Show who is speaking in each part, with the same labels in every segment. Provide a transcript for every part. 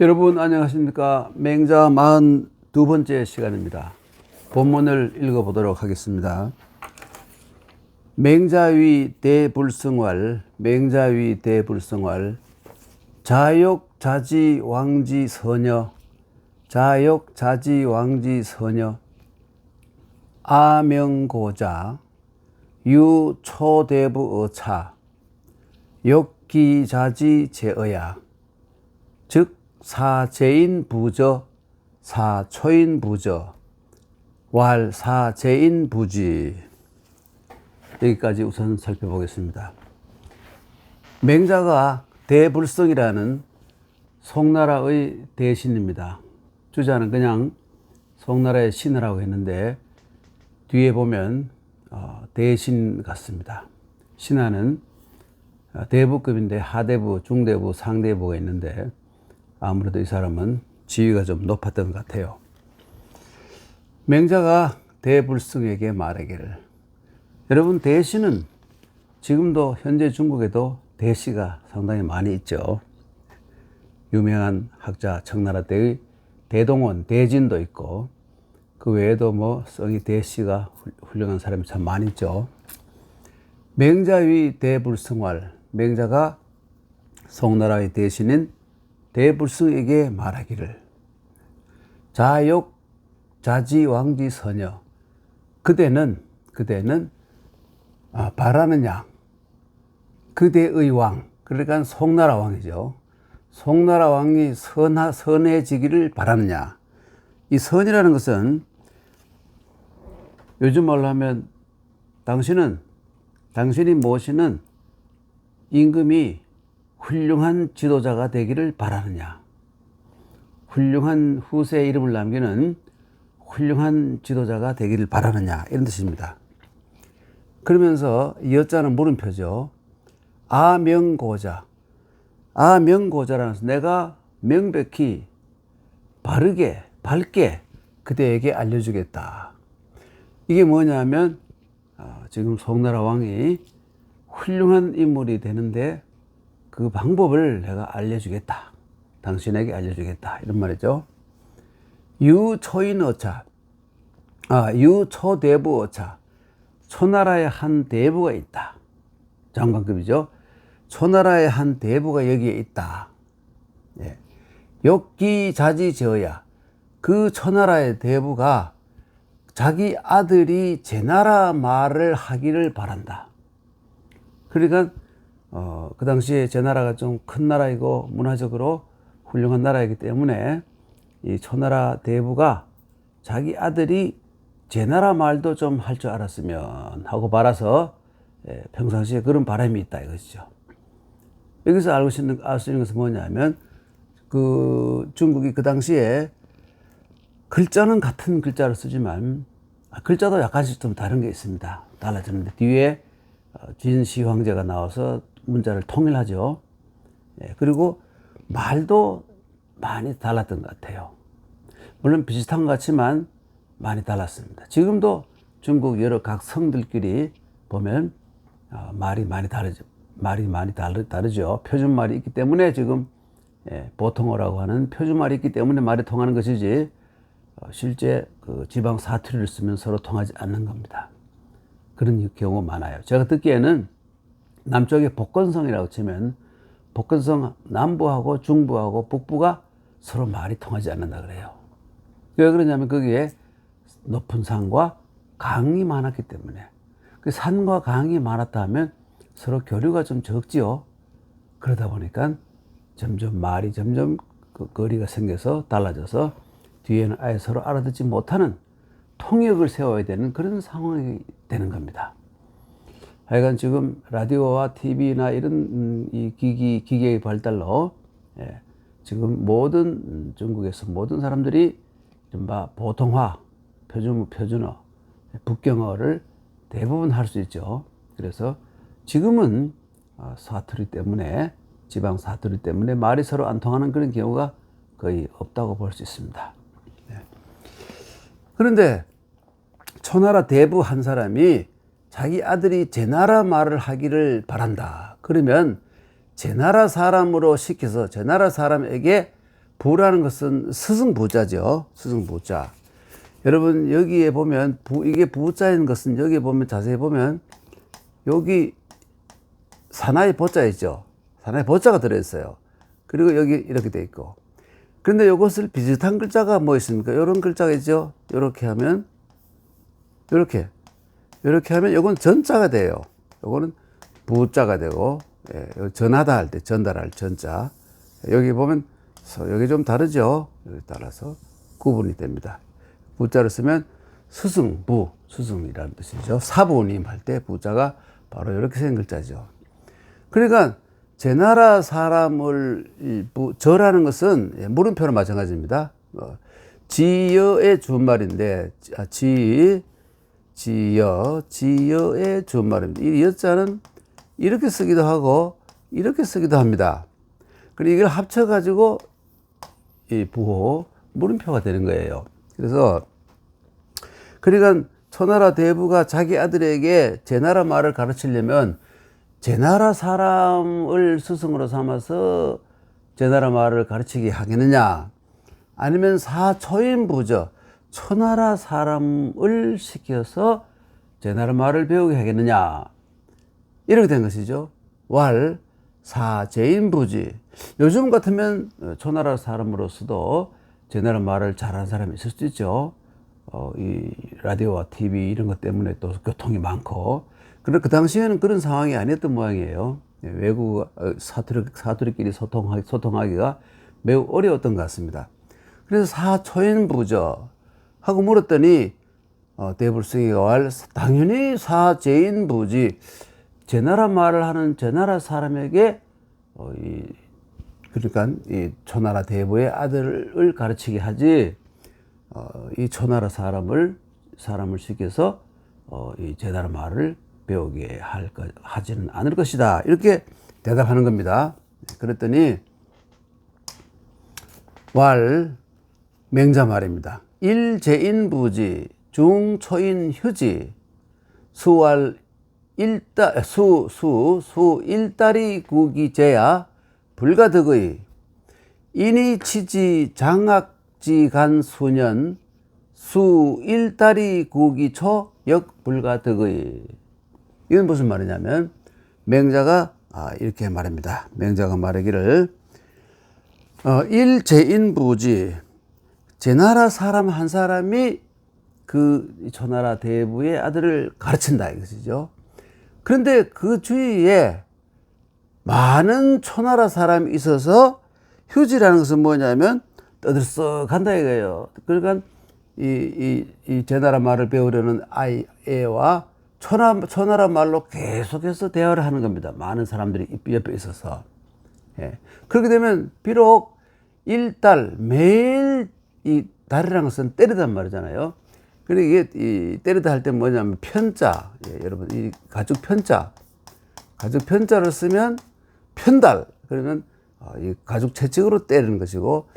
Speaker 1: 여러분 안녕하십니까. 맹자 42번째 시간입니다. 본문을 읽어보도록 하겠습니다. 맹자위 대불승활 자욕자지왕지서녀 아명고자 유초대부어차 욕기자지제어야 즉 사제인부저 사초인부저 왈사제인부지. 여기까지 우선 살펴보겠습니다. 맹자가 대불성이라는 송나라의 대신입니다. 주자는 그냥 송나라의 신하라고 했는데 뒤에 보면 대신 같습니다. 신하는 대부급인데 하대부, 중대부, 상대부가 있는데 아무래도 이 사람은 지위가 좀 높았던 것 같아요. 맹자가 대불승에게 말하기를, 여러분 대시는 지금도 현재 중국에도 대시가 상당히 많이 있죠. 유명한 학자 청나라 때의 대동원, 대진도 있고 그 외에도 뭐 성이 대시가 훌륭한 사람이 참 많이 있죠. 맹자위 대불승활, 맹자가 송나라의 대신인 대불승에게 말하기를, 자욕자지왕지서녀, 그대는 바라느냐, 그대의 왕, 그러니까 송나라 왕이죠. 송나라 왕이 선해지기를 바라느냐. 이 선이라는 것은 요즘 말로 하면 당신이 모시는 임금이 훌륭한 지도자가 되기를 바라느냐. 훌륭한 후세의 이름을 남기는 훌륭한 지도자가 되기를 바라느냐, 이런 뜻입니다. 그러면서 여자는 물음표죠. 아명고자라는 것은 내가 명백히 밝게 그대에게 알려주겠다. 이게 뭐냐면 지금 송나라 왕이 훌륭한 인물이 되는데 그 방법을 내가 알려주겠다. 당신에게 알려주겠다. 이런 말이죠. 유초대부어차. 초나라의 한 대부가 있다. 장관급이죠. 초나라의 한 대부가 여기에 있다. 예. 욕기자지제어야. 그 초나라의 대부가 자기 아들이 제나라 말을 하기를 바란다. 그러니까 그 당시에 제나라가 좀 큰 나라이고 문화적으로 훌륭한 나라이기 때문에 이 초나라 대부가 자기 아들이 제나라 말도 좀 할 줄 알았으면 하고 바라서 평상시에 그런 바람이 있다 이것이죠. 여기서 알 수 있는 것은 뭐냐면 그 중국이 그 당시에 글자는 같은 글자를 쓰지만 글자도 약간씩 좀 다른 게 있습니다. 달라졌는데 뒤에 진시 황제가 나와서 문자를 통일하죠. 그리고 말도 많이 달랐던 것 같아요. 물론 비슷한 것 같지만 많이 달랐습니다. 지금도 중국 여러 각 성들끼리 보면 말이 많이 다르죠. 표준말이 있기 때문에 지금 보통어라고 하는 표준말이 있기 때문에 말이 통하는 것이지 실제 그 지방 사투리를 쓰면 서로 통하지 않는 겁니다. 그런 경우가 많아요. 제가 듣기에는 남쪽에 복건성이라고 치면 복건성 남부하고 중부하고 북부가 서로 말이 통하지 않는다 그래요. 왜 그러냐면 거기에 높은 산과 강이 많았기 때문에. 그 산과 강이 많았다 하면 서로 교류가 좀 적지요. 그러다 보니까 말이 점점 그 거리가 생겨서 달라져서 뒤에는 아예 서로 알아듣지 못하는 통역을 세워야 되는 그런 상황이 되는 겁니다. 하여간 지금 라디오와 TV나 이런 이 기계의 발달로 지금 중국에서 모든 사람들이 보통화, 표준어, 북경어를 대부분 할 수 있죠. 그래서 지금은 사투리 때문에, 지방 사투리 때문에 말이 서로 안 통하는 그런 경우가 거의 없다고 볼 수 있습니다. 그런데 초나라 대부 한 사람이 자기 아들이 제나라 말을 하기를 바란다. 그러면 제나라 사람으로 시켜서 제나라 사람에게 부라는 것은 스승부자죠. 스승부자. 여러분 여기에 보면 이게 부자인 것은 여기에 보면 자세히 보면 여기 사나이 보자 있죠. 사나이 보자가 들어있어요. 그리고 여기 이렇게 돼 있고. 그런데 이것을 비슷한 글자가 뭐 있습니까? 이런 글자가 있죠. 이렇게 하면 이렇게 하면 이건 전자가 돼요. 이거는 부자가 되고, 예, 전하다 할 때 전달할 전자. 여기 보면 여기 좀 다르죠. 여기 따라서 구분이 됩니다. 부자를 쓰면 스승부, 스승이라는 뜻이죠. 사부님 할 때 부자가 바로 이렇게 생긴 글자죠. 그러니까 제 나라 사람을 저라는 것은 물음표로 마찬가지입니다. 지여의 준말인데 지여의 준말입니다. 이 여자는 이렇게 쓰기도 하고 이렇게 쓰기도 합니다. 그리고 이걸 합쳐가지고 이 부호 물음표가 되는 거예요. 그래서 그러니까 초나라 대부가 자기 아들에게 제 나라 말을 가르치려면 제 나라 사람을 스승으로 삼아서 제 나라 말을 가르치게 하겠느냐, 아니면 사초인부죠, 초나라 사람을 시켜서 제 나라 말을 배우게 하겠느냐, 이렇게 된 것이죠. 왈 사제인부지. 요즘 같으면 초나라 사람으로서도 제 나라 말을 잘하는 사람이 있을 수도 있죠. 이 라디오와 TV 이런 것 때문에 또 교통이 많고. 그런데 그 당시에는 그런 상황이 아니었던 모양이에요. 외국 사투리끼리 소통하기가 매우 어려웠던 것 같습니다. 그래서 사초인부죠 하고 물었더니 대불승이가 왈 당연히 사제인부지. 제 나라 말을 하는 제 나라 사람에게 그러니까 이 초나라 대부의 아들을 가르치게 하지, 이 초나라 사람을 시켜서 이 제 나라 말을 배우게 하지는 않을 것이다, 이렇게 대답하는 겁니다. 그랬더니 왈 맹자 말입니다. 일제인부지 중초인휴지 수왈 수 일다리 구기제야 불가득의 인이 치지 장악지 간 수년 수 일다리 구기초 역 불가득의. 이건 무슨 말이냐면 맹자가 이렇게 말합니다. 맹자가 말하기를 일제인부지, 제 나라 사람 한 사람이 그 초나라 대부의 아들을 가르친다 이것이죠. 그런데 그 주위에 많은 초나라 사람이 있어서 휴지라는 것은 뭐냐면 떠들썩한다 이거예요. 그러니까 이 제 나라 말을 배우려는 애와 초나라 말로 계속해서 대화를 하는 겁니다. 많은 사람들이 옆에 있어서. 예. 그렇게 되면 비록 일달 매일 이 달이라는 것은 때리단 말이잖아요. 그러니까 이게 이 때리다 할 때 뭐냐면 편자, 여러분 이 가죽 편자를 쓰면 편달, 그러면 이 가죽 채찍으로 때리는 것이고,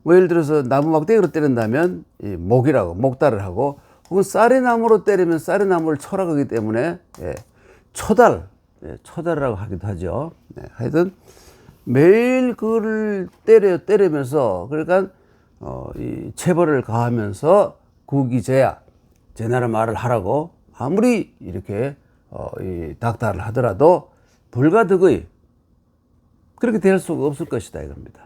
Speaker 1: 뭐 예를 들어서 나무 막대기로 때린다면 이 목이라고 목달을 하고, 혹은 쌀이나무로 때리면 쌀이나무를 초라고 하기 때문에 초달이라고 하기도 하죠. 하여튼 매일 그를 때리면서, 그러니까 이 체벌을 가하면서 구기제야, 제 나라 말을 하라고 아무리 이렇게 이 닥달을 하더라도 불가득의 그렇게 될 수가 없을 것이다 이겁니다.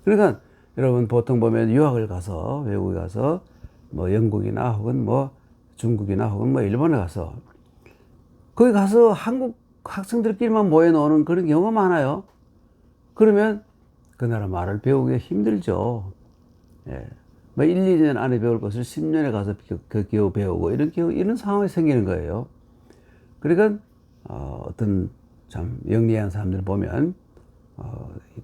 Speaker 1: 그러니까 여러분 보통 보면 유학을 가서, 외국에 가서 뭐 영국이나 혹은 뭐 중국이나 혹은 뭐 일본에 가서 거기 가서 한국 학생들끼리만 모여놓는 그런 경우가 많아요. 그러면 그 나라 말을 배우기 힘들죠. 예. 뭐 1, 2년 안에 배울 것을 10년에 가서 겨우 배우고 이런 상황이 생기는 거예요. 그러니까 어떤 참 영리한 사람들 보면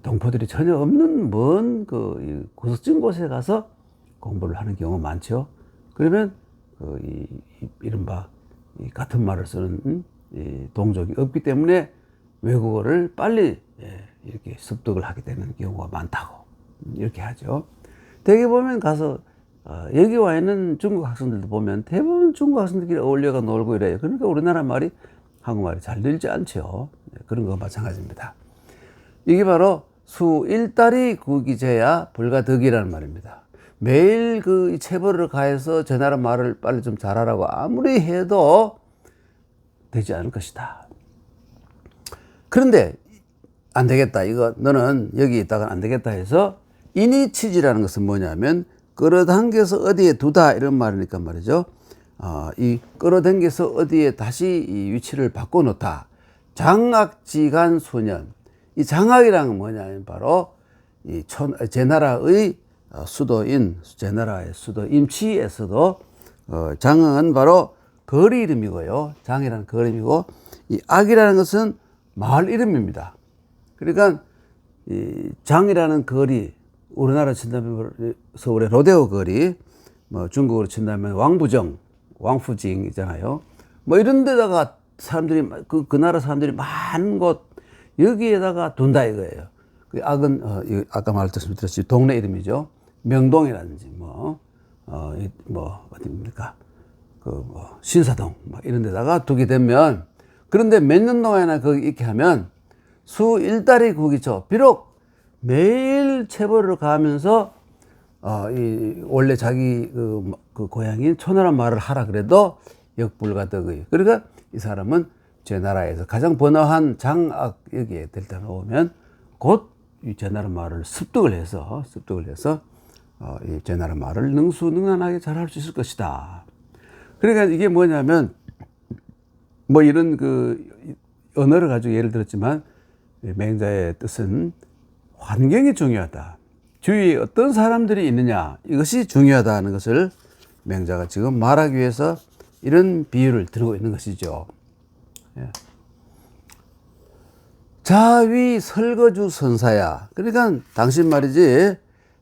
Speaker 1: 동포들이 전혀 없는 먼 그 고석진 곳에 가서 공부를 하는 경우가 많죠. 그러면 이른바 같은 말을 쓰는 동족이 없기 때문에 외국어를 빨리 이렇게 습득을 하게 되는 경우가 많다고 이렇게 하죠. 대개 보면 가서 여기 와 있는 중국 학생들도 보면 대부분 중국 학생들끼리 어울려가 놀고 이래요. 그러니까 우리나라 말이 한국말이 잘 들리지 않죠. 그런 거 마찬가지입니다. 이게 바로 수 일달이 국이제야 불가덕이라는 말입니다. 매일 그 체벌을 가해서 제 나라 말을 빨리 좀 잘하라고 아무리 해도 되지 않을 것이다. 그런데 안 되겠다. 이거 너는 여기 있다가 안 되겠다 해서 인이치지라는 것은 뭐냐면 끌어당겨서 어디에 두다 이런 말이니까 말이죠. 이 끌어당겨서 어디에 다시 이 위치를 바꿔놓다. 장악지간 소년. 이 장악이라는 건 뭐냐면 바로 이 제나라의 수도인 제나라의 수도 임치에서도 장은 바로 거리 이름이고요. 장이라는 거리 이름이고 이 악이라는 것은 마을 이름입니다. 그러니까 이 장이라는 거리 우리나라 친다면 서울의 로데오 거리, 뭐 중국으로 친다면 왕부정, 왕푸징이잖아요. 뭐 이런 데다가 사람들이 그 나라 사람들이 많은 곳 여기에다가 둔다 이거예요. 그 악은 아까 말씀드렸듯이 동네 이름이죠. 명동이라든지 어디입니까? 신사동 뭐 이런 데다가 두게 되면 그런데 몇 년 동안이나 거기 있게 하면 수 일달이 국이죠. 비록 매일 체벌을 가하면서 원래 자기 그 고향인 초나라 말을 하라 그래도 역불가덕의. 그러니까 이 사람은 제 나라에서 가장 번화한 장악 여기에 될 때 오면 곧 이 제 나라 말을 습득을 해서 이 제 나라 말을 능수능란하게 잘할 수 있을 것이다. 그러니까 이게 뭐냐면 뭐 이런 그 언어를 가지고 예를 들었지만 맹자의 뜻은 환경이 중요하다. 주위에 어떤 사람들이 있느냐 이것이 중요하다는 것을 맹자가 지금 말하기 위해서 이런 비유를 들고 있는 것이죠. 예. 자위 설거주 선사야. 그러니까 당신 말이지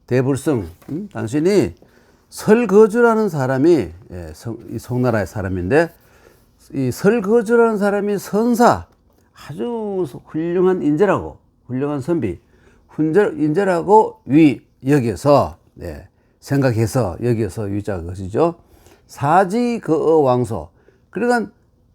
Speaker 1: 대불성 당신이 설거주라는 사람이 이 송나라의 사람인데 이 설거주라는 사람이 선사 아주 훌륭한 인재라고 훌륭한 선비 인재라고 여기서 생각해서 여기서 위자 것이죠. 사지 그어 왕소. 그러니까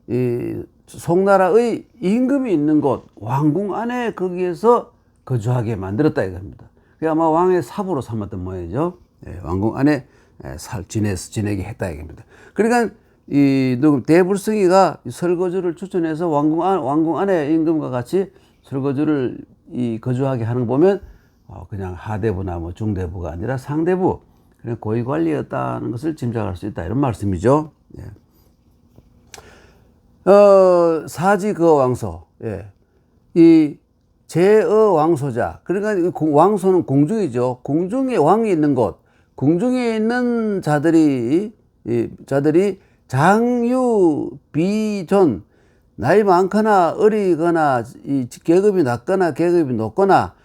Speaker 1: 이 송나라의 임금이 있는 곳 왕궁 안에 거기에서 거주하게 만들었다 이겁니다. 그게 아마 왕의 삽으로 삼았던 모양이죠. 왕궁 안에 지내게 했다 이겁니다. 그러니까 이 대불성이가 설거주를 추천해서 왕궁 안에 임금과 같이 설거주를 거주하게 하는 거 보면 그냥 하대부나 뭐 중대부가 아니라 상대부 그냥 고위 관리였다는 것을 짐작할 수 있다 이런 말씀이죠. 예. 사지 그 왕소. 예. 이 제어 왕소자. 그러니까 왕소는 궁중이죠. 궁중에 왕이 있는 곳. 궁중에 있는 자들이 장유 비존 나이 많거나 어리거나 이 계급이 낮거나 계급이 높거나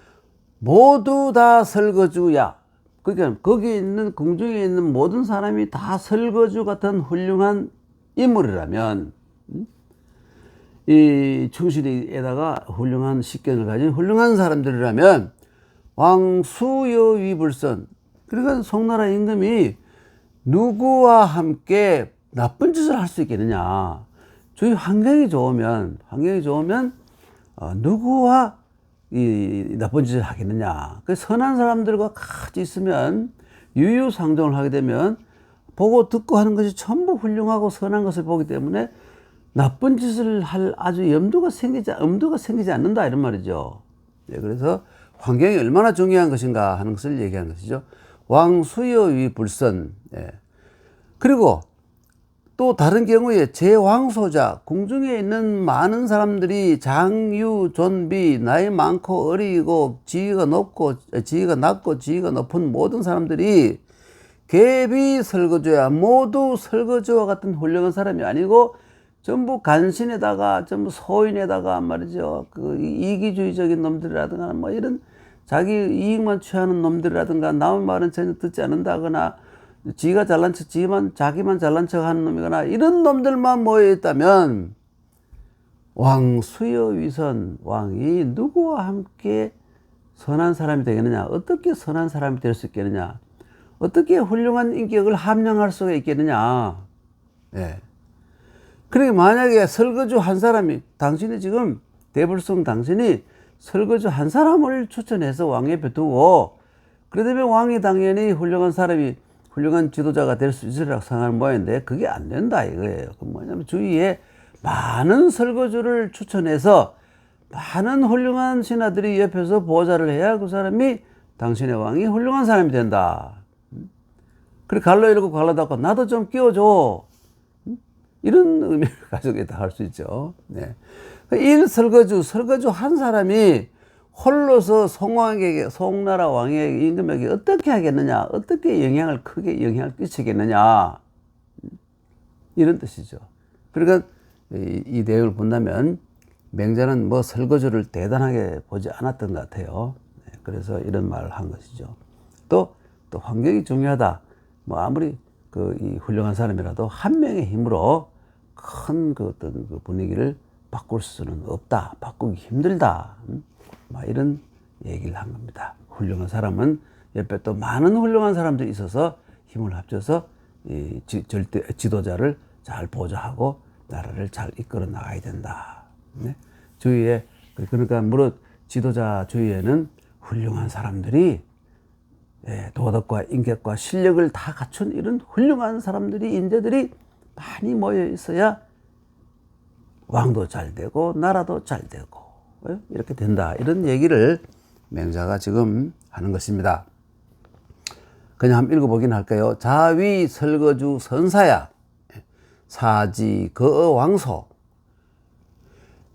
Speaker 1: 모두 다 설거주야. 그러니까 거기 있는 궁중에 있는 모든 사람이 다 설거주 같은 훌륭한 인물이라면 이 충실에다가 훌륭한 식견을 가진 훌륭한 사람들이라면 왕수여위불선. 그러니까 송나라 임금이 누구와 함께 나쁜 짓을 할 수 있겠느냐. 주위 환경이 좋으면 누구와 이 나쁜 짓을 하겠느냐. 그 선한 사람들과 같이 있으면 유유상종을 하게 되면 보고 듣고 하는 것이 전부 훌륭하고 선한 것을 보기 때문에 나쁜 짓을 할 아주 염두가 생기지 않는다 이런 말이죠. 네, 그래서 환경이 얼마나 중요한 것인가 하는 것을 얘기하는 것이죠. 왕수여위불선. 예. 그리고 또 다른 경우에 제왕소자, 궁중에 있는 많은 사람들이 장유, 존비, 나이 많고 어리고 지위가 낮고 지위가 높은 모든 사람들이 계비 설거주야. 모두 설거주와 같은 훌륭한 사람이 아니고 전부 간신에다가 전부 소인에다가 말이죠. 그 이기주의적인 놈들이라든가 뭐 이런 자기 이익만 취하는 놈들이라든가 남의 말은 전혀 듣지 않는다거나 지가 잘난 척 자기만 잘난 척 하는 놈이거나 이런 놈들만 모여 있다면 왕 수여위선 왕이 누구와 함께 선한 사람이 되겠느냐. 어떻게 선한 사람이 될 수 있겠느냐. 어떻게 훌륭한 인격을 함양할 수가 있겠느냐. 예. 그러니까 만약에 설거주 한 사람이 당신이 지금 대불성 당신이 설거주 한 사람을 추천해서 왕 옆에 두고, 그러다면 왕이 당연히 훌륭한 사람이, 훌륭한 지도자가 될 수 있으리라고 생각하는 모양인데, 그게 안 된다 이거예요. 그 뭐냐면 주위에 많은 설거주를 추천해서 많은 훌륭한 신하들이 옆에서 보좌를 해야 그 사람이 당신의 왕이 훌륭한 사람이 된다. 그래 갈로 이러고 갈로 닦고 나도 좀 끼워줘. 이런 의미를 가지고 있다 할 수 있죠. 네. 설거주 한 사람이 홀로서 송나라 왕에게 임금에게 어떻게 하겠느냐, 어떻게 크게 영향을 끼치겠느냐, 이런 뜻이죠. 그러니까 이 내용을 본다면 맹자는 뭐 설거주를 대단하게 보지 않았던 것 같아요. 네. 그래서 이런 말을 한 것이죠. 또 환경이 중요하다. 뭐 아무리 이 훌륭한 사람이라도 한 명의 힘으로 큰 어떤 분위기를 바꿀 수는 없다. 바꾸기 힘들다. 이런 얘기를 한 겁니다. 훌륭한 사람은 옆에 또 많은 훌륭한 사람들이 있어서 힘을 합쳐서 이 지도자를 잘 보좌하고 나라를 잘 이끌어 나가야 된다. 네? 주위에, 그러니까 무릇 지도자 주위에는 훌륭한 사람들이, 도덕과 인격과 실력을 다 갖춘 이런 훌륭한 사람들이, 인재들이 많이 모여 있어야 왕도 잘 되고 나라도 잘 되고 이렇게 된다. 이런 얘기를 맹자가 지금 하는 것입니다. 그냥 한번 읽어보긴 할까요? 자위 설거주 선사야 사지 거어 왕소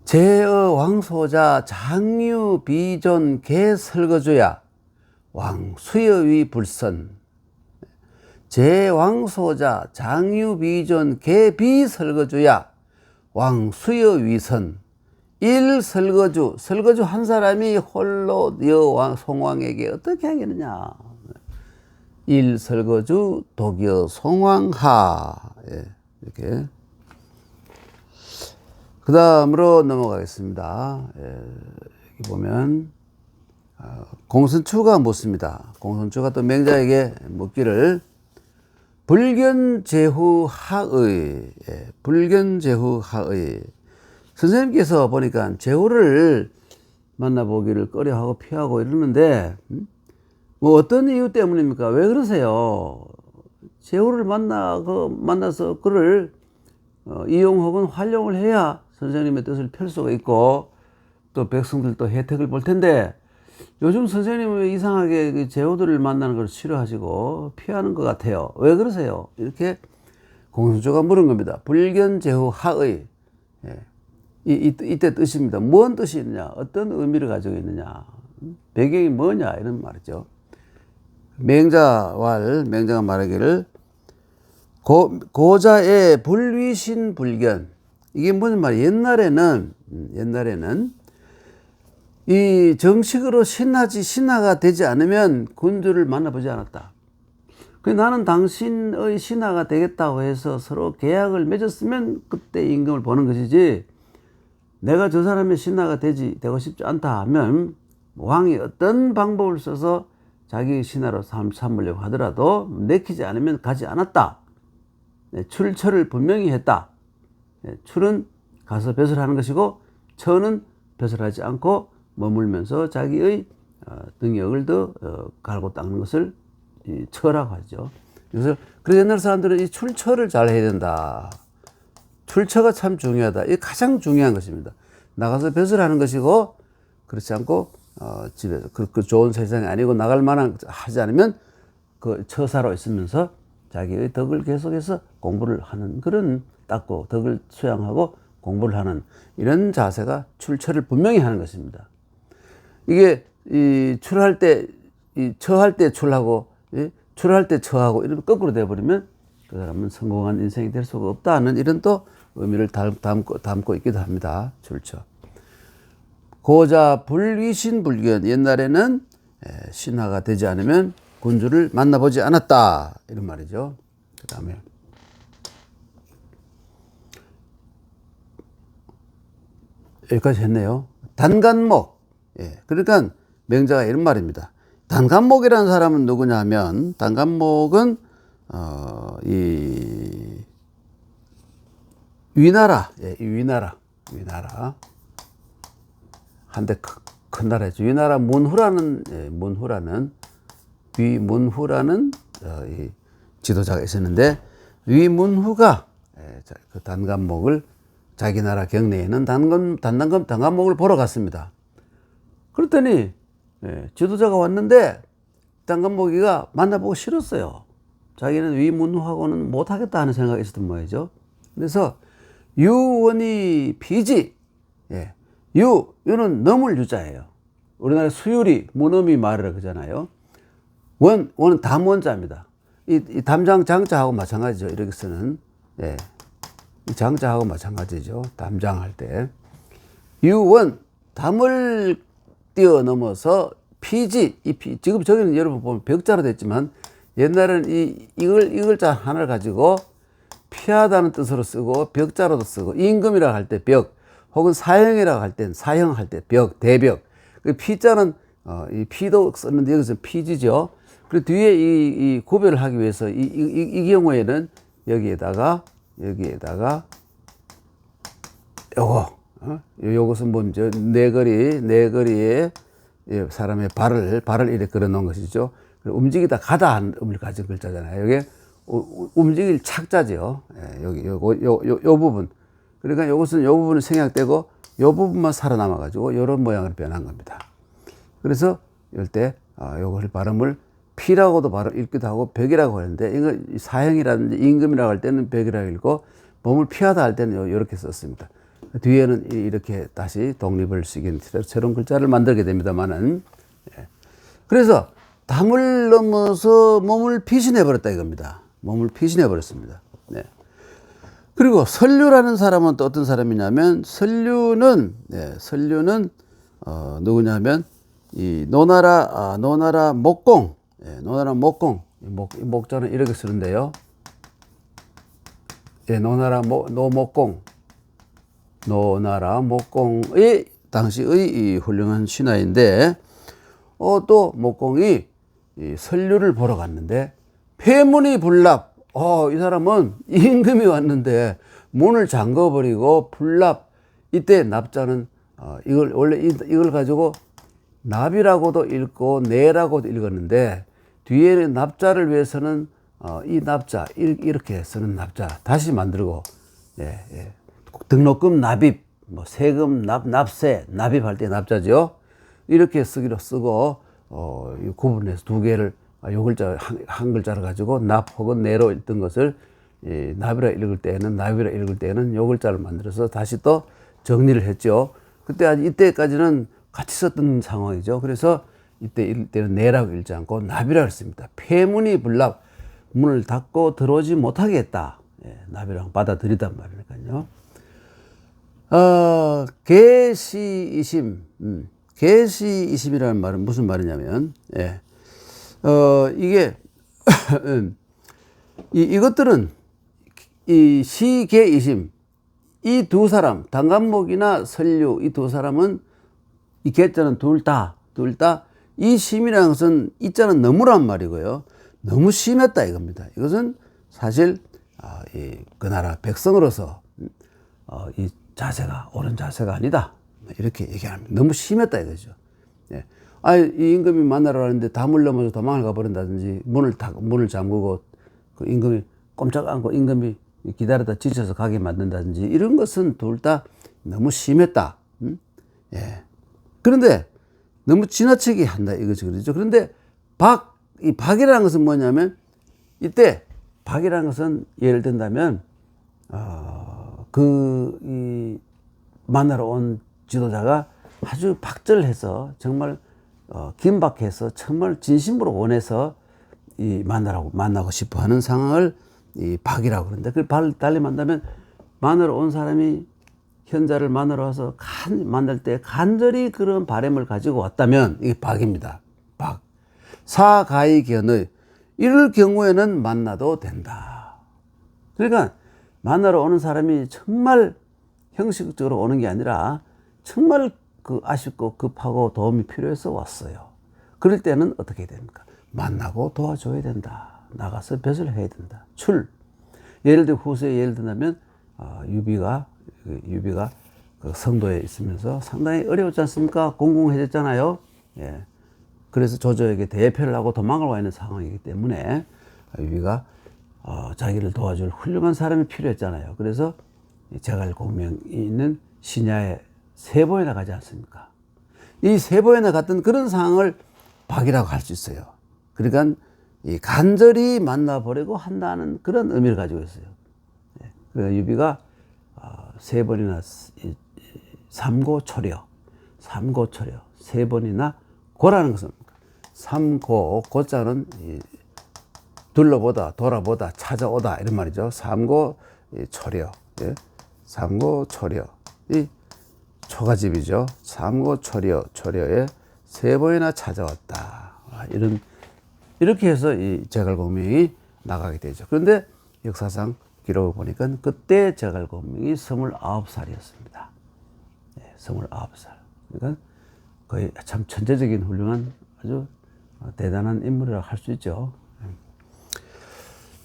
Speaker 1: 제어 왕소자 장유 비존 개 설거주야 왕 수여위 불선 제왕소자 장유 비존 개 비설거주야 왕 수여위선 일 설거주 한 사람이 홀로 여왕 송왕에게 어떻게 하겠느냐. 일 설거주 독여 송왕하. 이렇게. 그 다음으로 넘어가겠습니다. 여기 보면 공선추가 묻습니다. 공선추가 또 맹자에게 묻기를 불견제후하의, 불견제후하의. 선생님께서 보니까 제후를 만나보기를 꺼려하고 피하고 이러는데, 뭐 어떤 이유 때문입니까? 왜 그러세요? 제후를 만나서 그를 이용 혹은 활용을 해야 선생님의 뜻을 펼 수가 있고, 또 백성들도 혜택을 볼 텐데, 요즘 선생님은 이상하게 제후들을 만나는 걸 싫어하시고 피하는 것 같아요. 왜 그러세요? 이렇게 공선조가 물은 겁니다. 불견제후하의. 이때 뜻입니다. 뭔 뜻이 있느냐? 어떤 의미를 가지고 있느냐? 배경이 뭐냐? 이런 말이죠. 맹자가 말하기를 고자의 불위신 불견. 이게 무슨 말이에요? 옛날에는 이 정식으로 신하가 되지 않으면 군주를 만나보지 않았다. 나는 당신의 신하가 되겠다고 해서 서로 계약을 맺었으면 그때 임금을 보는 것이지, 내가 저 사람의 신하가 되고 싶지 않다 하면 왕이 어떤 방법을 써서 자기 신하로 삼으려고 하더라도 내키지 않으면 가지 않았다. 출처를 분명히 했다. 출은 가서 배설하는 것이고 처는 배설하지 않고 머물면서 자기의 능력을 더 갈고 닦는 것을 처라고 하죠. 그래서 옛날 사람들은 이 출처를 잘 해야 된다. 출처가 참 중요하다. 이게 가장 중요한 것입니다. 나가서 배설하는 것이고, 그렇지 않고 집에서 그 좋은 세상이 아니고 나갈 만한 하지 않으면 그 처사로 있으면서 자기의 덕을 계속해서 공부를 하는, 그런 닦고 덕을 수양하고 공부를 하는 이런 자세가 출처를 분명히 하는 것입니다. 이게 처할 때 출하고 출할 때 처하고 이런 거꾸로 되어버리면 그 사람은 성공한 인생이 될 수가 없다는 이런 또 의미를 담고 있기도 합니다. 출처. 고자 불위신 불견. 옛날에는 신하가 되지 않으면 군주를 만나보지 않았다. 이런 말이죠. 그 다음에 여기까지 했네요. 단간목. 그러니까 맹자가 이런 말입니다. 단간목이라는 사람은 누구냐 하면, 단간목은 이 위나라 한데 큰 나라죠. 위나라 문후라는 위문후라는 이 지도자가 있었는데, 위문후가 그 단간목을 자기 나라 경내에 있는 단간목을 보러 갔습니다. 그랬더니 지도자가 왔는데 단간목이가 만나보고 싫었어요. 자기는 위문후하고는 못하겠다 하는 생각이 있었던 모양이죠. 그래서 유원이 비지, 유는 넘을 유자예요. 우리나라 수유리 문어미 말이라고 그러잖아요. 원은 담원자입니다. 이 담장 장자하고 마찬가지죠. 이렇게 쓰는, 이 장자하고 마찬가지죠. 담장할 때. 유원, 담을 뛰어넘어서 피지, 지금 저기는 여러분 보면 벽자로 됐지만, 옛날에는 이 글자 하나를 가지고 피하다는 뜻으로 쓰고, 벽자로도 쓰고, 임금이라고 할 때 벽, 혹은 사형이라고 할 땐 사형할 때 벽, 대벽. 그 피자는, 이 피도 썼는데 여기서 피지죠. 그리고 뒤에 이 구별을 하기 위해서 이 경우에는 여기에다가 요것은 먼저 네거리에 사람의 발을 이렇게 걸어 놓은 것이죠. 움직이다 가다 한 의미를 가진 글자잖아요. 이게 움직일 착자죠. 여기 요 부분. 그러니까 요것은 요 부분은 생략되고 요 부분만 살아남아 가지고 요런 모양으로 변한 겁니다. 그래서 이럴 때 요걸 발음을 피라고도 발음 읽기도 하고 벽이라고 하는데, 이거 사형이라든지 임금이라고 할 때는 벽이라고 읽고, 몸을 피하다 할 때는 이렇게 썼습니다. 뒤에는 이렇게 다시 독립을 시킨 새로운 글자를 만들게 됩니다만은, 그래서 담을 넘어서 몸을 피신해 버렸다 이겁니다. 몸을 피신해 버렸습니다. 그리고 설류라는 사람은 또 어떤 사람이냐면, 설류는 누구냐면 이 노나라 목공, 노나라 목공, 목자는 이렇게 쓰는데요. 노나라 목공의 당시의 이 훌륭한 신하인데, 또 목공이 이 설류를 보러 갔는데 폐문이 불납. 이 사람은 임금이 왔는데 문을 잠궈버리고 불납. 이때 납자는 이걸 가지고 납이라고도 읽고 내라고도 읽었는데, 뒤에는 납자를 위해서는 이 납자 이렇게 쓰는 납자 다시 만들고, 등록금 납입, 뭐 세금 납세 납입할 때 납자죠. 이렇게 쓰기로 쓰고, 구분해서 두 개를 요 글자 한 글자를 가지고 납 혹은 내로 읽던 것을 납이라 읽을 때는 요 글자를 만들어서 다시 또 정리를 했죠. 이때까지는 같이 썼던 상황이죠. 그래서 이때는 내라고 읽지 않고 납이라고 했습니다. 폐문이 불납, 문을 닫고 들어오지 못하게 했다. 납이라고 받아들이단 말이니까요. 계시이심이라는 말은 무슨 말이냐면, 이게 이것들은 이 시계이심, 이 두 사람, 단간목이나 설류 이 두 사람은 이 계자는 둘 다 이 심이라는 것은 이자는 너무란 말이고요. 너무 심했다 이겁니다. 이것은 사실 그 나라 백성으로서 이 자세가 옳은 자세가 아니다, 이렇게 얘기합니다. 너무 심했다 이거죠. 이 임금이 만나러 가는데 담을 넘어서 도망을 가버린다든지, 문을 잠그고 그 임금이 꼼짝 않고 임금이 기다리다 지쳐서 가게 만든다든지, 이런 것은 둘 다 너무 심했다. 그런데 너무 지나치게 한다 이거죠. 그렇죠? 그런데 이 박이라는 것은 뭐냐면, 이때 박이라는 것은 예를 든다면 이 만나러 온 지도자가 아주 박절해서 정말 긴박해서 정말 진심으로 원해서 만나고 싶어 하는 상황을 이 박이라고 그러는데, 그 달리 만나면 만나러 온 사람이 현자를 만나러 와서 만날 때 간절히 그런 바람을 가지고 왔다면 이게 박입니다. 박. 사가이견의, 이럴 경우에는 만나도 된다. 그러니까 만나러 오는 사람이 정말 형식적으로 오는 게 아니라 정말 아쉽고 급하고 도움이 필요해서 왔어요. 그럴 때는 어떻게 해야 됩니까? 만나고 도와줘야 된다. 나가서 벼슬 해야 된다. 예를 들어 후세에 예를 든다면 유비가 그 성도에 있으면서 상당히 어려웠지 않습니까? 공공해졌잖아요. 예. 그래서 조조에게 대패를 하고 도망을 와 있는 상황이기 때문에 유비가 자기를 도와줄 훌륭한 사람이 필요했잖아요. 그래서 제갈공명이 있는 신야에 3번이나 가지 않습니까? 이 3번이나 갔던 그런 상황을 박이라고 할 수 있어요. 그러니까 간절히 만나보려고 한다는 그런 의미를 가지고 있어요. 그러니까 유비가 3번이나 삼고초려, 3번이나 고라는 것은 고자는 둘러보다, 돌아보다, 찾아오다 이런 말이죠. 삼고초려, 삼고초려, 이 초가집이죠. 삼고초려에 3번이나 찾아왔다. 이렇게 해서 이 제갈공명이 나가게 되죠. 그런데 역사상 기록을 보니까 그때 제갈공명이 29살이었습니다. 29살. 그러니까 거의 참 천재적인 훌륭한 아주 대단한 인물이라고 할 수 있죠.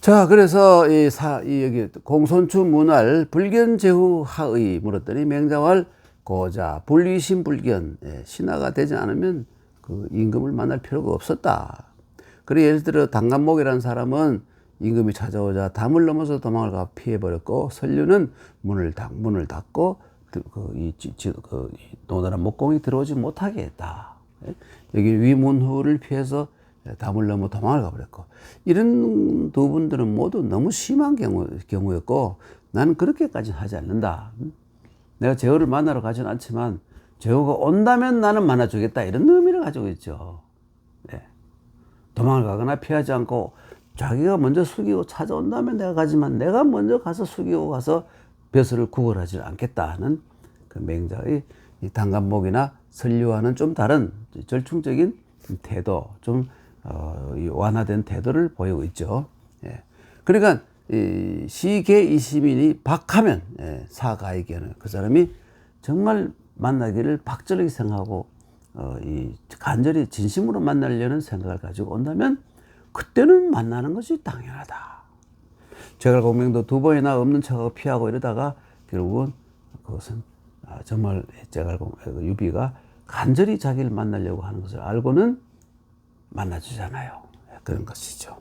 Speaker 1: 자, 그래서 여기 공손추 문활 불견제후하의 물었더니 맹자왈 고자 불위신불견, 신하가 되지 않으면 그 임금을 만날 필요가 없었다. 그리고 예를 들어 당간목이라는 사람은 임금이 찾아오자 담을 넘어서 도망을 가 피해버렸고, 설류는 문을 닫고 노다란 목공이 들어오지 못하게 했다. 여기 위문후를 피해서 담을 넘어 도망을 가버렸고, 이런 두 분들은 모두 너무 심한 경우였고, 나는 그렇게까지는 하지 않는다. 내가 제후를 만나러 가지는 않지만 제후가 온다면 나는 만나주겠다, 이런 의미를 가지고 있죠. 도망을 가거나 피하지 않고 자기가 먼저 숙이고 찾아온다면 내가 가지만, 내가 먼저 가서 숙이고 가서 벼슬을 구걸하지 않겠다 하는 그 맹자의 이 당간목이나 설류와는 좀 다른 절충적인 태도, 좀 완화된 태도를 보이고 있죠. 그러니까 시계 이시민이 박하면 사가이견은, 그 사람이 정말 만나기를 박절하게 생각하고 간절히 진심으로 만나려는 생각을 가지고 온다면 그때는 만나는 것이 당연하다. 제갈공명도 2번이나 없는 척하고 피하고 이러다가 결국은 그것은 정말 유비가 간절히 자기를 만나려고 하는 것을 알고는 만나주잖아요. 그런 것이죠.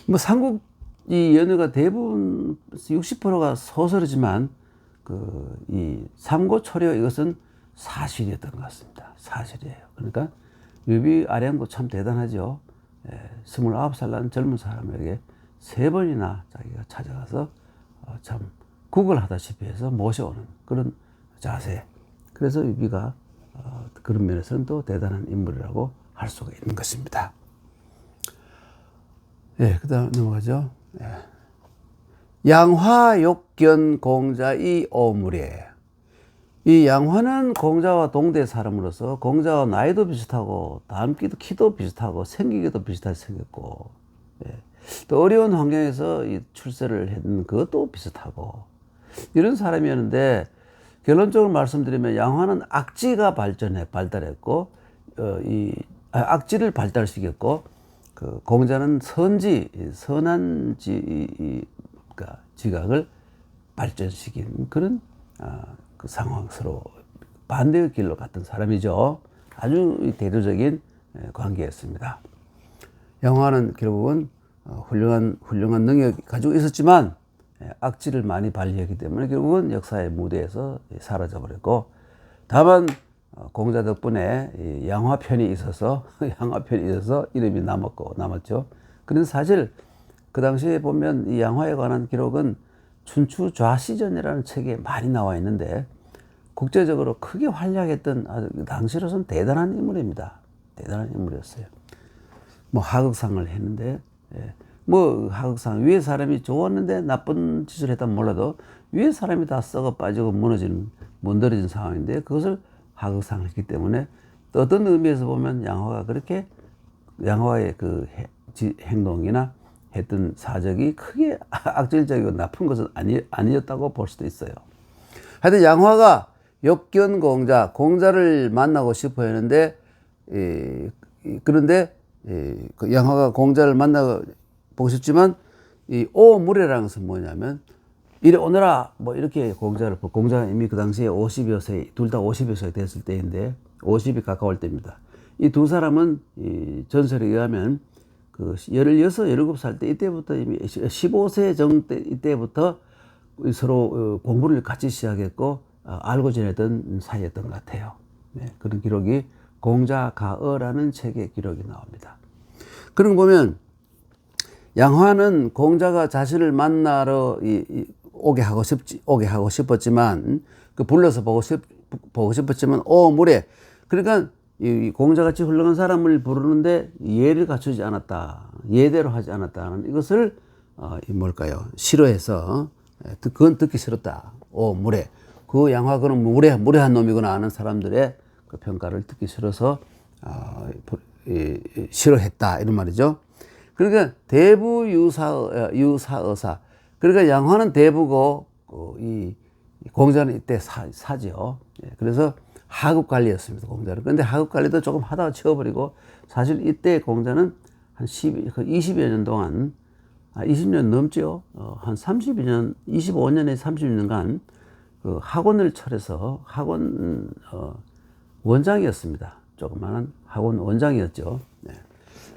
Speaker 1: 뭐 삼국 이 연애가 대부분 60%가 소설이지만 이 삼고초려 이것은 사실이었던 것 같습니다. 사실이에요. 그러니까 유비 아량도 참 대단하죠. 29살 난 젊은 사람에게 3번이나 자기가 찾아가서 참 구걸하다시피 해서 모셔오는 그런 자세. 그래서 유비가 그런 면에서는 또 대단한 인물이라고 할 수가 있는 것입니다. 그 다음 넘어가죠. 양화 욕견 공자의 오물에. 이 양화는 공자와 동대 사람으로서 공자와 나이도 비슷하고 닮기도 키도 비슷하고 생기기도 비슷하게 생겼고, 또 어려운 환경에서 출세를 했는 그것도 비슷하고 이런 사람이었는데, 결론적으로 말씀드리면 양화는 악지가 발달했고 악지를 발달시켰고, 그 공자는 선한 지각을 발전시킨 그런 그 상황, 서로 반대의 길로 갔던 사람이죠. 아주 대조적인 관계였습니다. 양화는 결국은 훌륭한 능력을 가지고 있었지만 악지를 많이 발휘했기 때문에 결국은 역사의 무대에서 사라져버렸고, 다만 공자 덕분에 양화편이 있어서 이름이 남았죠. 그런 사실 그 당시에 보면 이 양화에 관한 기록은 춘추 좌시전이라는 책에 많이 나와 있는데, 국제적으로 크게 활약했던 당시로서는 대단한 인물입니다. 대단한 인물이었어요. 뭐 하극상을 했는데, 뭐 하극상 위에 사람이 좋았는데 나쁜 짓을 했다면 몰라도 위에 사람이 다 썩어 빠지고 무너진 상황인데 그것을 하극상을 했기 때문에, 또 어떤 의미에서 보면 양화의 그 행동이나 했던 사적이 크게 악질적이고 나쁜 것은 아니었다고 볼 수도 있어요. 하여튼 양화가 역견 공자를 만나고 싶어 했는데, 그런데 그 양화가 공자를 만나고 싶지만 이 오물이라는 것은 뭐냐면 이리 오너라 뭐 이렇게 공자가 이미 그 당시에 50여 세, 둘 다 50여 세 됐을 때인데 50이 가까울 때입니다. 이 두 사람은 이 전설에 의하면 그 16, 17살 때 이때부터 이미 15세 정도 이때부터 서로 공부를 같이 시작했고 알고 지내던 사이였던 것 같아요. 네, 그런 기록이 공자가어라는 책에 기록이 나옵니다. 그런 거 보면 양화는 공자가 자신을 만나러 오게 하고 싶었지만 그 불러서 보고 싶었지만 무례. 그러니까 이 공자같이 훌륭한 사람을 부르는데 예를 갖추지 않았다, 예대로 하지 않았다는 이것을 뭘까요? 싫어해서 그건 듣기 싫었다. 무례. 그 양화는 무례한 놈이구나 하는 사람들의 그 평가를 듣기 싫어서 싫어했다 이런 말이죠. 그러니까 대부 유사어사. 그러니까 양화는 대부고 이 공자는 이때 사죠. 그래서 하급 관리였습니다. 공자는. 그런데 하급 관리도 조금 하다가 치워버리고 사실 이때 공자는 한 20여 년 동안 20년 넘죠. 한 30년, 25년에서 30년간 그 학원을 차려서 학원 원장이었습니다. 조그마한 학원 원장이었죠. 네.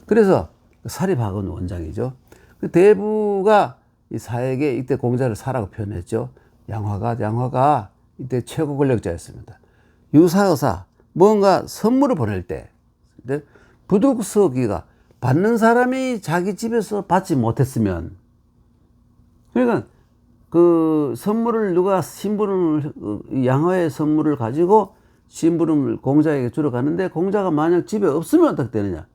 Speaker 1: 그래서 사립학원 원장이죠. 그 대부가 이 사에게 이때 공자를 사라고 표현했죠. 양화가 이때 최고 권력자였습니다. 유사어사, 뭔가 선물을 보낼 때, 부득서기가 받는 사람이 자기 집에서 받지 못했으면, 그러니까 그 선물을 누가 양화의 선물을 가지고 심부름을 공자에게 주러 가는데 공자가 만약 집에 없으면 어떻게 되느냐?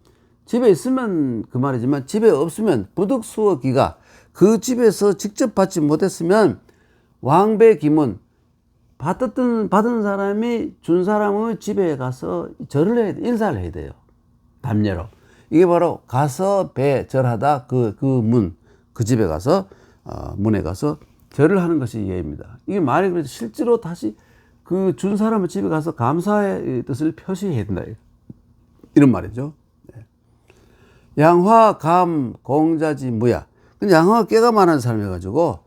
Speaker 1: 집에 있으면 그 말이지만 집에 없으면 부득수어기가 그 집에서 직접 받지 못했으면 왕배 기문, 받은 사람이 준 사람의 집에 가서 절을 해야 돼, 인사를 해야 돼요. 담례로. 이게 바로 가서 절하다 그 집에 가서 문에 가서 절을 하는 것이 예입니다. 이게 말이 그래서 실제로 다시 그 준 사람의 집에 가서 감사의 뜻을 표시해야 된다. 이런 말이죠. 양화, 감, 공자지, 무야. 근데 양화가 깨가 많은 사람이어가지고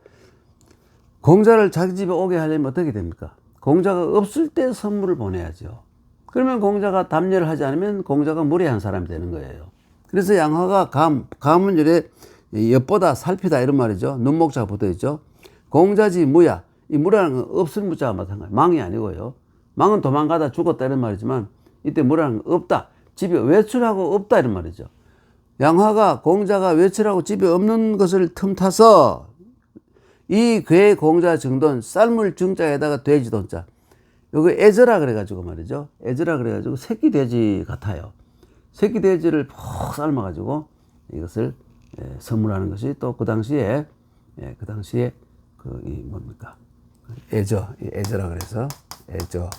Speaker 1: 공자를 자기 집에 오게 하려면 어떻게 됩니까? 공자가 없을 때 선물을 보내야죠. 그러면 공자가 담례를 하지 않으면 공자가 무례한 사람이 되는 거예요. 그래서 양화가 감은 이래 엿보다 살피다 이런 말이죠. 눈목자가 붙어 있죠. 공자지, 무야. 이 무라는 건 없을 무자가 마찬가지예요. 망이 아니고요. 망은 도망가다 죽었다 이런 말이지만 이때 무라는 건 없다. 집에 외출하고 없다 이런 말이죠. 양화가 공자가 외출하고 집에 없는 것을 틈타서 이 괴 공자 정돈 쌀물 정자에다가 돼지 돈자 여기 애저라 그래가지고 말이죠. 애저라 그래가지고 새끼 돼지 같아요. 새끼 돼지를 푹 삶아가지고 이것을 선물하는 것이 또 그 당시에 뭡니까 애저라 그래서 애저.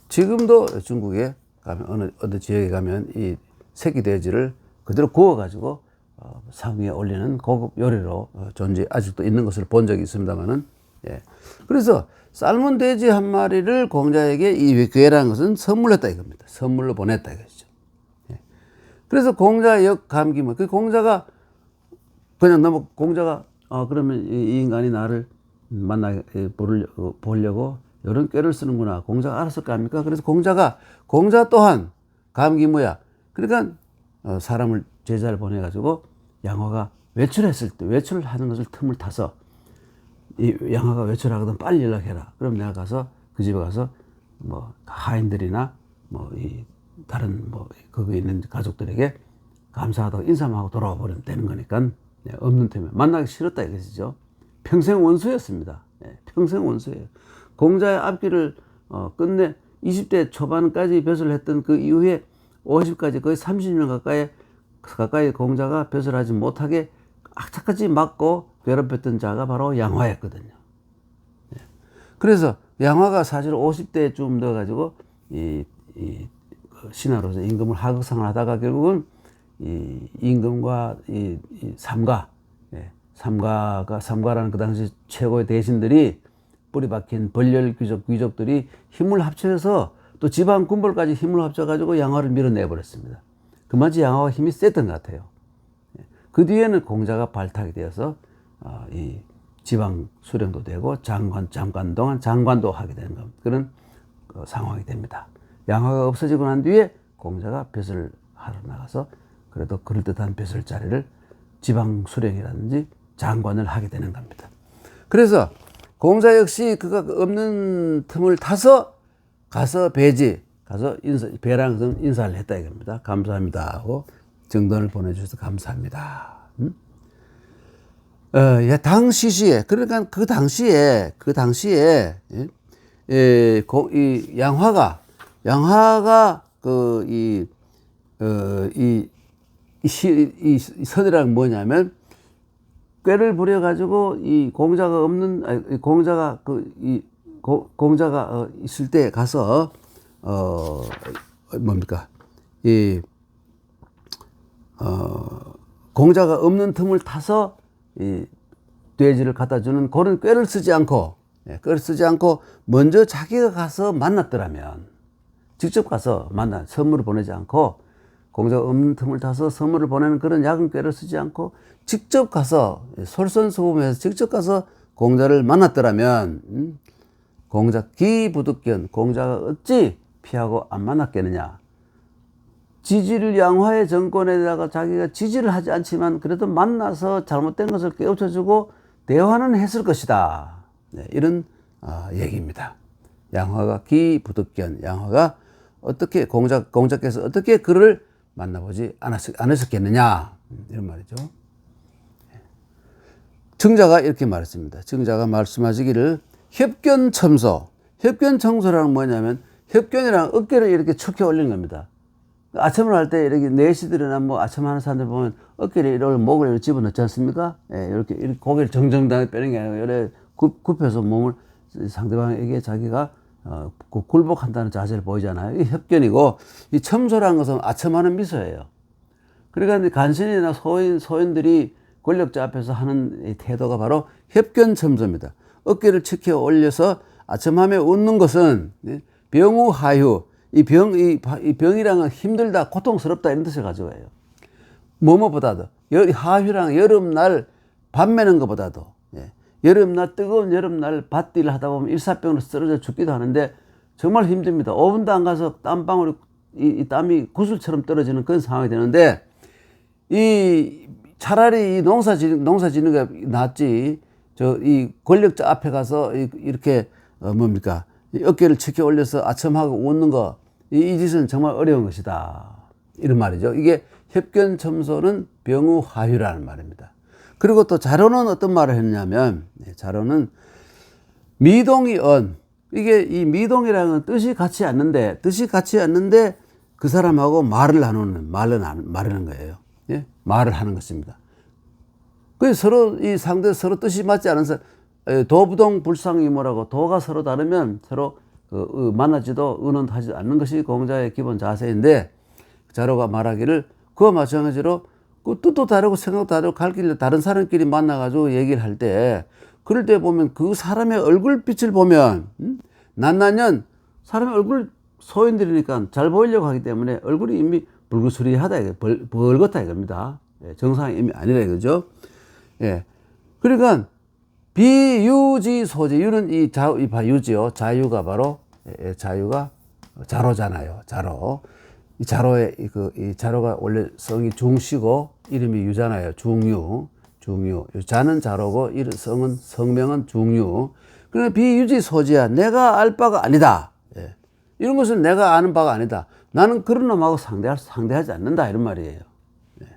Speaker 1: 지금도 중국에 가면 어느 지역에 가면 이 새끼 돼지를 그대로 구워가지고 상 위에 올리는 고급 요리로 아직도 있는 것을 본 적이 있습니다만은, 그래서 삶은 돼지 한 마리를 공자에게 이 괴라는 것은 선물했다 이겁니다. 선물로 보냈다 이것이죠. 그래서 공자 역감기문, 그 공자가 그냥 공자가 그러면 이 인간이 나를 보려고 이런 꾀를 쓰는구나. 공자가 알았을 거 아닙니까? 그래서 공자 또한 감기무야. 그러니까 사람을 제자를 보내가지고 양화가 외출했을 때 외출을 하는 것을 틈을 타서 이 양화가 외출하거든 빨리 연락해라. 그럼 내가 가서 그 집에 가서 뭐 하인들이나 뭐 이 다른 뭐 거기 있는 가족들에게 감사하다고 인사만 하고 돌아와 버리면 되는 거니까 없는 틈에 만나기 싫었다 이것이죠. 평생 원수였습니다. 평생 원수예요. 공자의 앞길을 끝내 20대 초반까지 벼슬을 했던 그 이후에 50까지 거의 30년 가까이 공자가 벼슬하지 못하게 악착같이 막고 괴롭혔던 자가 바로 양화였거든요. 그래서 양화가 사실 50대쯤 돼가지고 신하로서 임금을 하극상을 하다가 결국은 이 임금과 이 삼가라는 그 당시 최고의 대신들이 뿌리 박힌 벌열 귀족들이 힘을 합쳐서 또 지방 군벌까지 힘을 합쳐가지고 양화를 밀어내버렸습니다. 그만치 양화가 힘이 셌던 것 같아요. 그 뒤에는 공자가 발탁이 되어서 이 지방 수령도 되고 장관 동안 장관도 하게 되는 겁니다. 그런 상황이 됩니다. 양화가 없어지고 난 뒤에 공자가 벼슬 하러 나가서 그래도 그럴듯한 벼슬 자리를 지방 수령이라든지 장관을 하게 되는 겁니다. 그래서 공자 역시 그가 없는 틈을 타서 가서 가서 배랑 인사를 했다 이겁니다. 감사합니다 하고 정돈을 보내주셔서 감사합니다. 당시시에, 그러니까 그 당시에, 이 양화가 이 선이랑 뭐냐면, 꾀를 부려가지고 이 공자가 없는, 공자가 공자가 있을 때 가서, 공자가 없는 틈을 타서 이 돼지를 갖다 주는 그런 꾀를 쓰지 않고 먼저 자기가 가서 만났더라면, 직접 가서 선물을 보내지 않고 공자가 없는 틈을 타서 선물을 보내는 그런 야근 꾀를 쓰지 않고 직접 가서 솔선수범해서 직접 가서 공자를 만났더라면, 공자 기부득견, 공자가 어찌 피하고 안 만났겠느냐. 지지를 양화의 정권에다가 자기가 지지를 하지 않지만 그래도 만나서 잘못된 것을 깨우쳐주고 대화는 했을 것이다. 네, 이런 얘기입니다. 양화가 기부득견, 양화가 어떻게 공자께서 어떻게 그를 만나보지 않으셨겠느냐, 이런 말이죠. 정자가 이렇게 말했습니다. 정자가 말씀하시기를 협견청소라는 뭐냐면, 협견이랑 어깨를 이렇게 축혀 올리는 겁니다. 아침을 할 때 이렇게 내시들이나 뭐 아침 하는 사람들 보면 어깨를 이렇게 목을 이렇게 집어넣지 않습니까? 예, 이렇게 고개를 정정당하게 빼는 게 아니라 이렇게 굽혀서 몸을 상대방에게 자기가 굴복한다는 자세를 보이잖아요. 이 협견이고, 이 첨소라는 것은 아첨하는 미소예요. 그러니까 간신이나 소인들이 권력자 앞에서 하는 이 태도가 바로 협견첨소입니다. 어깨를 치켜 올려서 아첨하며 웃는 것은 병우하유, 이 병이랑은 힘들다, 고통스럽다, 이런 뜻을 가지고 해요. 뭐뭐보다도, 하휴랑 여름날 밥 매는 것보다도, 여름날, 뜨거운 여름날 밭일을 하다 보면 일사병으로 쓰러져 죽기도 하는데 정말 힘듭니다. 5분도 안 가서 땀방울이, 이 땀이 구슬처럼 떨어지는 그런 상황이 되는데, 차라리 이 농사 짓는 게 낫지, 이 권력자 앞에 가서 이렇게, 이 어깨를 치켜 올려서 아첨하고 웃는 거, 이 짓은 정말 어려운 것이다, 이런 말이죠. 이게 협견첨소는 병우하휴라는 말입니다. 그리고 또 자로는 어떤 말을 했냐면, 자로는 미동이언, 이게 이 미동이라는 뜻이 같지 않는데 그 사람하고 말을 나누는 거예요. 예? 말을 하는 것입니다. 그 서로 서로 뜻이 맞지 않은 사람, 도부동 불상이모라고, 도가 서로 다르면 서로 만나지도 의논하지 않는 것이 공자의 기본 자세인데, 자로가 말하기를 그와 마찬가지로 그 뜻도 다르고 생각도 다르고 갈 길도 다른 사람끼리 만나가지고 얘기를 할 때, 그럴 때 보면 그 사람의 얼굴빛을 보면, 낱낱년 사람의 얼굴 소인들이니까 잘 보이려고 하기 때문에 얼굴이 이미 불구스리하다, 벌겋다 이겁니다. 정상이 이미 아니라 이거죠. 예. 그러니까 비유지 소지, 유는 유지요. 자유가 바로, 자유가 자로잖아요. 자로. 이 자로가 원래 성이 중시고 이름이 유잖아요. 중유. 자는 자로고 성명은 중유. 그러니까 비유지 소지야. 내가 알 바가 아니다. 예. 이런 것은 내가 아는 바가 아니다. 나는 그런 놈하고 상대하지 않는다, 이런 말이에요. 예.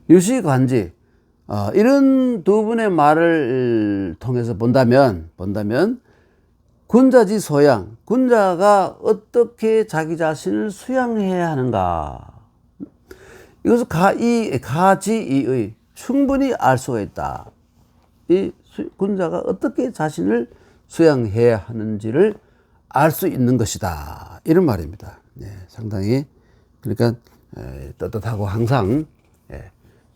Speaker 1: 유시관지. 이런 두 분의 말을 통해서 본다면 군자지 소양, 군자가 어떻게 자기 자신을 수양해야 하는가, 이것을 가지이의 충분히 알 수가 있다. 이 군자가 어떻게 자신을 수양해야 하는지를 알 수 있는 것이다, 이런 말입니다. 상당히, 그러니까 떳떳하고 항상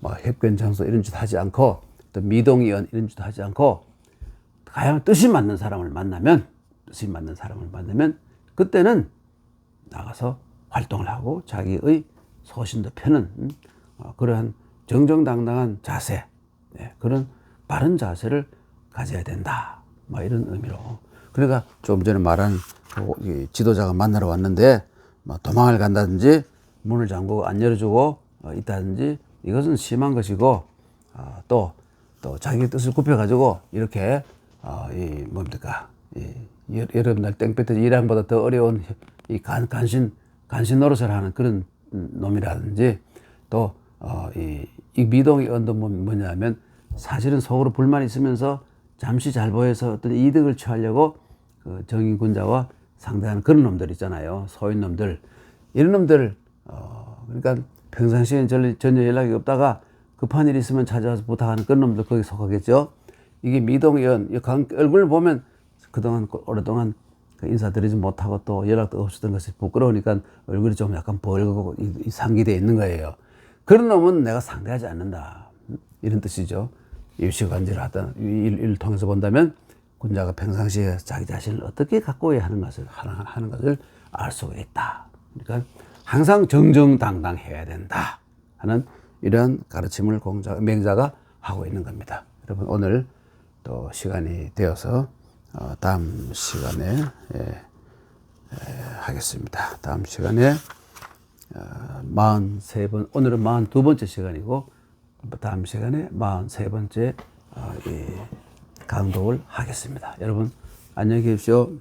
Speaker 1: 협견청소 이런 짓 하지 않고, 또 미동이언 이런 짓 하지 않고, 가장 뜻이 맞는 사람을 만나면 그때는 나가서 활동을 하고 자기의 소신도 펴는 그러한 정정당당한 자세, 그런 바른 자세를 가져야 된다. 뭐 이런 의미로. 그러니까 조금 전에 말한 이 지도자가 만나러 왔는데 뭐 도망을 간다든지 문을 잠그고 안 열어주고 있다든지 이것은 심한 것이고 또 자기 뜻을 굽혀가지고 이렇게 이 뭡니까 여름날 땡볕에 일하는보다 더 어려운 이 간신 노릇을 하는 그런 놈이라든지 또 이 미동의 언도 뭐냐면 사실은 속으로 불만이 있으면서 잠시 잘 보여서 어떤 이득을 취하려고 그 정인군자와 상대하는 그런 놈들 있잖아요. 소인 놈들. 이런 놈들 그러니까 평상시에는 전혀 연락이 없다가 급한 일이 있으면 찾아와서 부탁하는 그런 놈들 거기 속하겠죠. 이게 미동연 얼굴을 보면 그동안 오랫동안 인사드리지 못하고 또 연락도 없었던 것이 부끄러우니까 얼굴이 좀 약간 벌고 상기되어 있는 거예요. 그런 놈은 내가 상대하지 않는다. 이런 뜻이죠. 유시관지를 하던 일을 통해서 본다면 군자가 평상시에 자기 자신을 어떻게 가꿔야 하는 것을 알 수가 있다. 그러니까 항상 정정당당해야 된다 하는 이런 가르침을 맹자가 하고 있는 겁니다. 여러분 오늘 또 시간이 되어서 다음 시간에 하겠습니다. 다음 시간에 43번, 오늘은 42번째 시간이고 다음 시간에 43번째 강독을 하겠습니다. 여러분 안녕히 계십시오.